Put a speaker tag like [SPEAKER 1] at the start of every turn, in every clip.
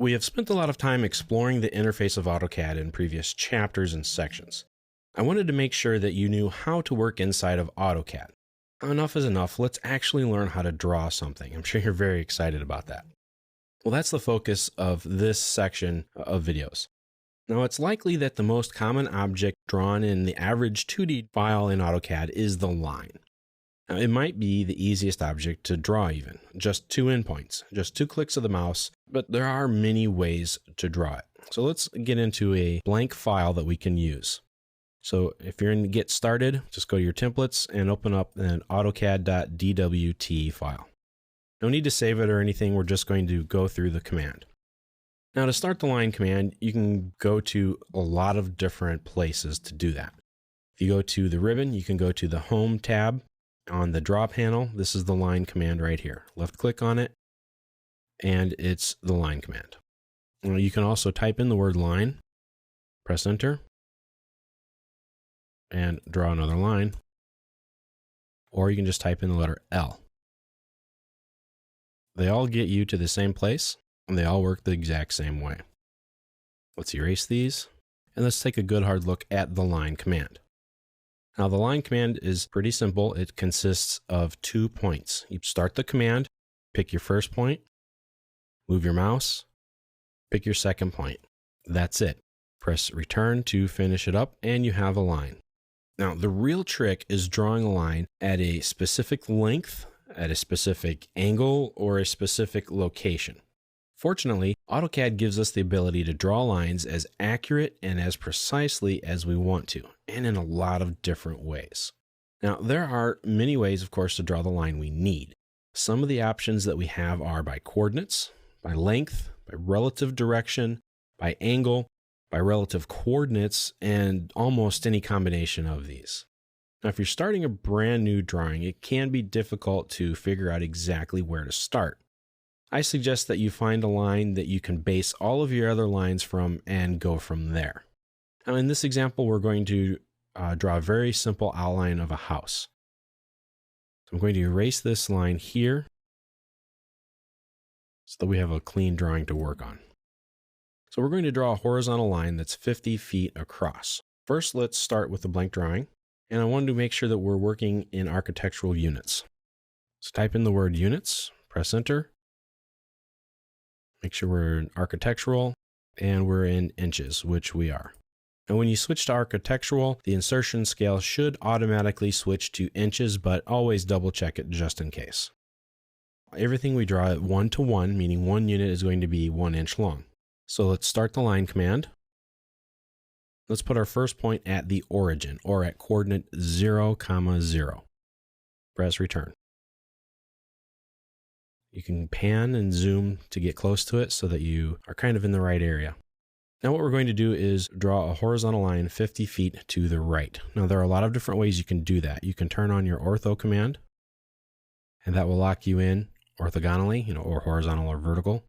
[SPEAKER 1] We have spent a lot of time exploring the interface of AutoCAD in previous chapters and sections. I wanted to make sure that you knew how to work inside of AutoCAD. Enough is enough. Let's actually learn how to draw something. I'm sure you're very excited about that. Well, that's the focus of this section of videos. Now, it's likely that the most common object drawn in the average 2D file in AutoCAD is the line. Now, it might be the easiest object to draw even, just 2 endpoints, just 2 clicks of the mouse, but there are many ways to draw it. So let's get into a blank file that we can use. So if you're in Get Started, just go to your templates and open up an AutoCAD.dwt file. No need to save it or anything, we're just going to go through the command. Now to start the line command, you can go to a lot of different places to do that. If you go to the ribbon, you can go to the Home tab. On the draw panel, this is the line command right here. Left click on it, and it's the line command. You can also type in the word line, press enter, and draw another line. Or you can just type in the letter L. They all get you to the same place, and they all work the exact same way. Let's erase these, and let's take a good hard look at the line command. Now the line command is pretty simple. It consists of 2 points. You start the command, pick your first point, move your mouse, pick your second point. That's it. Press return to finish it up, and you have a line. Now the real trick is drawing a line at a specific length, at a specific angle, or a specific location. Fortunately, AutoCAD gives us the ability to draw lines as accurate and as precisely as we want to, and in a lot of different ways. Now, there are many ways, of course, to draw the line we need. Some of the options that we have are by coordinates, by length, by relative direction, by angle, by relative coordinates, and almost any combination of these. Now, if you're starting a brand new drawing, it can be difficult to figure out exactly where to start. I suggest that you find a line that you can base all of your other lines from and go from there. Now in this example, we're going to draw a very simple outline of a house. So I'm going to erase this line here so that we have a clean drawing to work on. So we're going to draw a horizontal line that's 50 feet across. First, let's start with a blank drawing. And I wanted to make sure that we're working in architectural units. So type in the word units, press enter. Make sure we're in architectural and we're in inches, which we are. And when you switch to architectural, the insertion scale should automatically switch to inches, but always double check it just in case. Everything we draw at 1 to 1, meaning 1 unit is going to be 1 inch long. So let's start the line command. Let's put our first point at the origin, or at coordinate 0, 0. Press return. You can pan and zoom to get close to it so that you are kind of in the right area. Now what we're going to do is draw a horizontal line 50 feet to the right. Now there are a lot of different ways you can do that. You can turn on your ortho command, and that will lock you in orthogonally, or horizontal or vertical.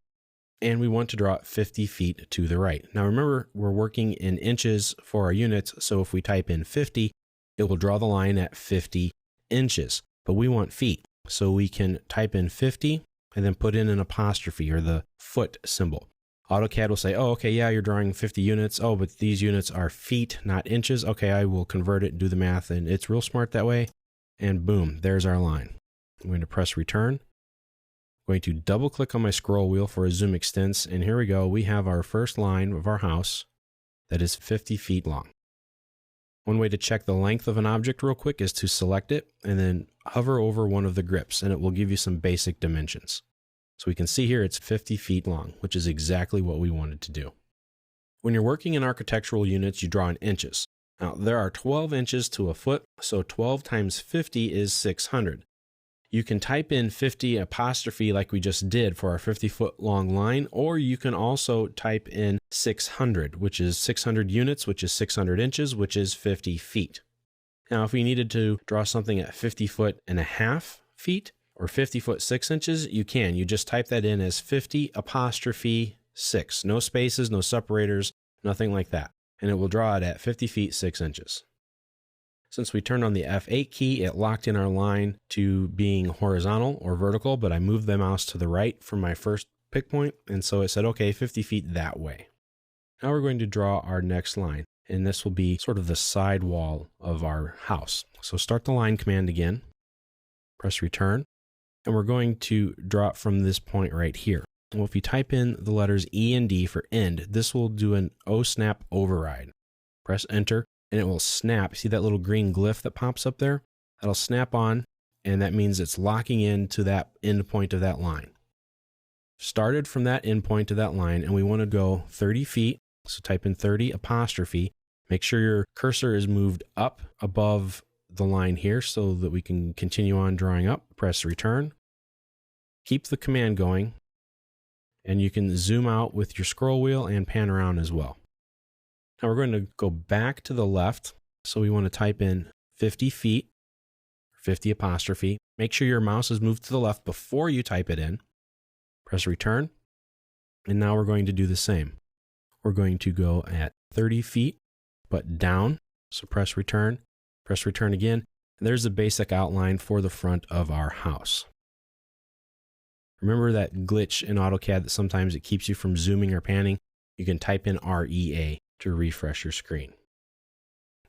[SPEAKER 1] And we want to draw it 50 feet to the right. Now remember, we're working in inches for our units, so if we type in 50, it will draw the line at 50 inches. But we want feet, so we can type in 50 and then put in an apostrophe or the foot symbol. AutoCAD will say, oh, okay, yeah, you're drawing 50 units. Oh, but these units are feet, not inches. Okay, I will convert it and do the math, and it's real smart that way. And boom, there's our line. I'm going to press return. I'm going to double click on my scroll wheel for a zoom extents, and here we go. We have our first line of our house that is 50 feet long. One way to check the length of an object real quick is to select it and then hover over one of the grips, and it will give you some basic dimensions. So we can see here it's 50 feet long, which is exactly what we wanted to do. When you're working in architectural units, you draw in inches. Now there are 12 inches to a foot, so 12 times 50 is 600. You can type in 50 apostrophe like we just did for our 50-foot long line, or you can also type in 600, which is 600 units, which is 600 inches, which is 50 feet. Now, if we needed to draw something at 50.5 feet or 50 foot 6 inches, you can. You just type that in as 50 apostrophe 6. No spaces, no separators, nothing like that. And it will draw it at 50 feet 6 inches. Since we turned on the F8 key, it locked in our line to being horizontal or vertical, but I moved the mouse to the right for my first pick point. And so it said, okay, 50 feet that way. Now we're going to draw our next line. And this will be sort of the side wall of our house. So start the line command again, press return, and we're going to draw it from this point right here. Well, if you type in the letters E and D for end, this will do an OSNAP override. Press enter, and it will snap. See that little green glyph that pops up there? That'll snap on, and that means it's locking into that end point of that line. Started from that end point of that line, and we want to go 30 feet. So type in 30 apostrophe. Make sure your cursor is moved up above the line here so that we can continue on drawing up. Press return. Keep the command going. And you can zoom out with your scroll wheel and pan around as well. Now we're going to go back to the left. So we want to type in 50 feet, 50 apostrophe. Make sure your mouse is moved to the left before you type it in. Press return. And now we're going to do the same. We're going to go at 30 feet, but down. So press return again. And there's the basic outline for the front of our house. Remember that glitch in AutoCAD that sometimes it keeps you from zooming or panning? You can type in REA to refresh your screen.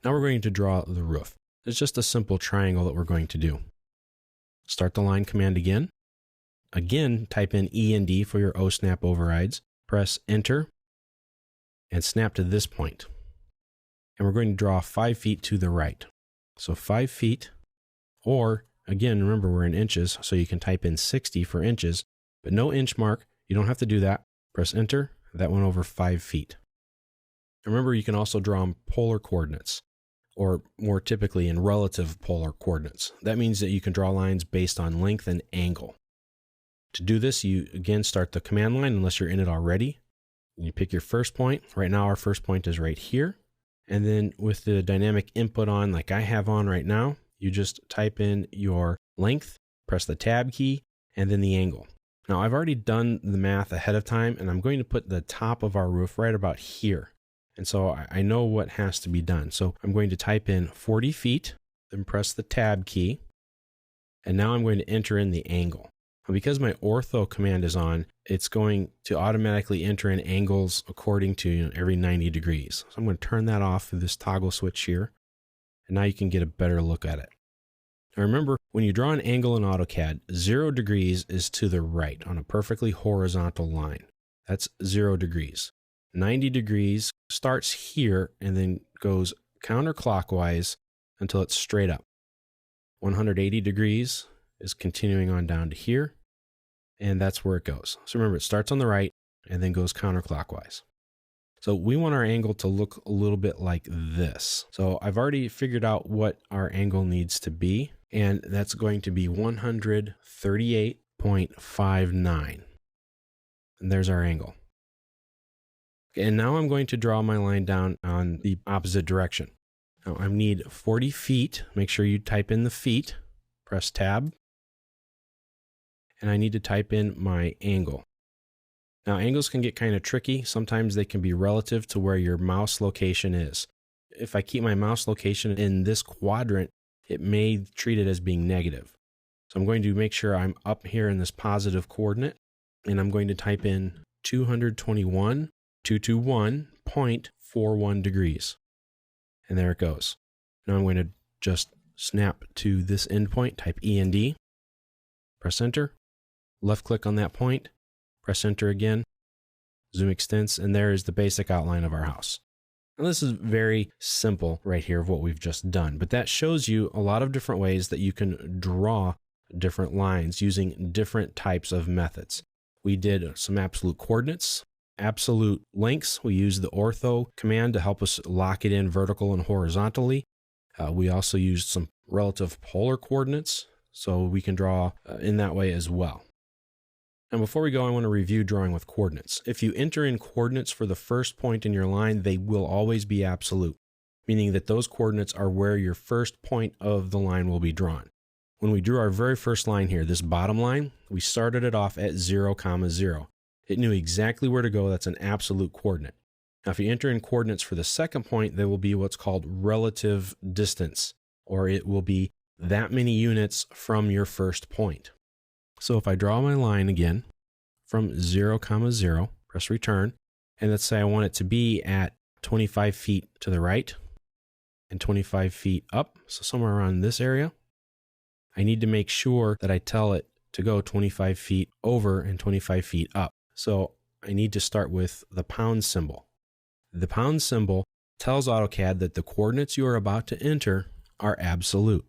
[SPEAKER 1] Now we're going to draw the roof. It's just a simple triangle that we're going to do. Start the line command again. Again, type in E and D for your OSNAP overrides. Press enter and snap to this point. And we're going to draw 5 feet to the right. So 5 feet, or again, remember we're in inches, so you can type in 60 for inches, but no inch mark. You don't have to do that. Press enter. That went over 5 feet. Remember, you can also draw in polar coordinates, or more typically in relative polar coordinates. That means that you can draw lines based on length and angle. To do this, you again start the command line unless you're in it already. You pick your first point. Right now, our first point is right here. And then with the dynamic input on, like I have on right now, you just type in your length, press the tab key, and then the angle. Now, I've already done the math ahead of time, and I'm going to put the top of our roof right about here. And so I know what has to be done. So I'm going to type in 40 feet, then press the tab key. And now I'm going to enter in the angle. Because my ortho command is on, it's going to automatically enter in angles according to every 90 degrees. So I'm going to turn that off through this toggle switch here. And now you can get a better look at it. Now remember, when you draw an angle in AutoCAD, 0 degrees is to the right on a perfectly horizontal line. That's 0 degrees. 90 degrees starts here and then goes counterclockwise until it's straight up. 180 degrees is continuing on down to here. And that's where it goes. So remember, it starts on the right and then goes counterclockwise. So we want our angle to look a little bit like this. So I've already figured out what our angle needs to be, and that's going to be 138.59. And there's our angle. And now I'm going to draw my line down on the opposite direction. Now I need 40 feet. Make sure you type in the feet. Press tab. And I need to type in my angle. Now, angles can get kind of tricky. Sometimes they can be relative to where your mouse location is. If I keep my mouse location in this quadrant, it may treat it as being negative. So I'm going to make sure I'm up here in this positive coordinate, and I'm going to type in 221.41 degrees. And there it goes. Now I'm going to just snap to this endpoint, type E and D, press enter. Left click on that point, press enter again, zoom extents, and there is the basic outline of our house. Now this is very simple right here of what we've just done, but that shows you a lot of different ways that you can draw different lines using different types of methods. We did some absolute coordinates, absolute lengths. We used the ortho command to help us lock it in vertical and horizontally. We also used some relative polar coordinates, so we can draw in that way as well. Now, before we go, I want to review drawing with coordinates. If you enter in coordinates for the first point in your line, they will always be absolute, meaning that those coordinates are where your first point of the line will be drawn. When we drew our very first line here, this bottom line, we started it off at 0, 0. It knew exactly where to go. That's an absolute coordinate. Now, if you enter in coordinates for the second point, they will be what's called relative distance, or it will be that many units from your first point. So if I draw my line again from 0, 0, press return, and let's say I want it to be at 25 feet to the right and 25 feet up, so somewhere around this area. I need to make sure that I tell it to go 25 feet over and 25 feet up. So I need to start with the pound symbol. The pound symbol tells AutoCAD that the coordinates you are about to enter are absolute.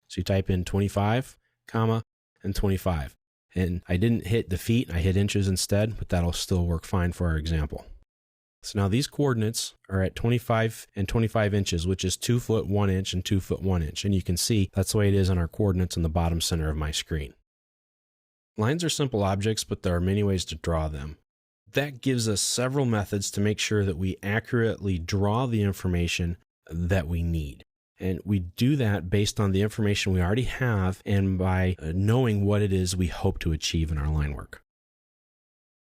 [SPEAKER 1] So you type in 25, comma, and 25. And I didn't hit the feet, I hit inches instead, but that'll still work fine for our example. So now these coordinates are at 25 and 25 inches, which is 2 foot 1 inch and 2 foot 1 inch. And you can see that's the way it is on our coordinates in the bottom center of my screen. Lines are simple objects, but there are many ways to draw them. That gives us several methods to make sure that we accurately draw the information that we need. And we do that based on the information we already have and by knowing what it is we hope to achieve in our line work.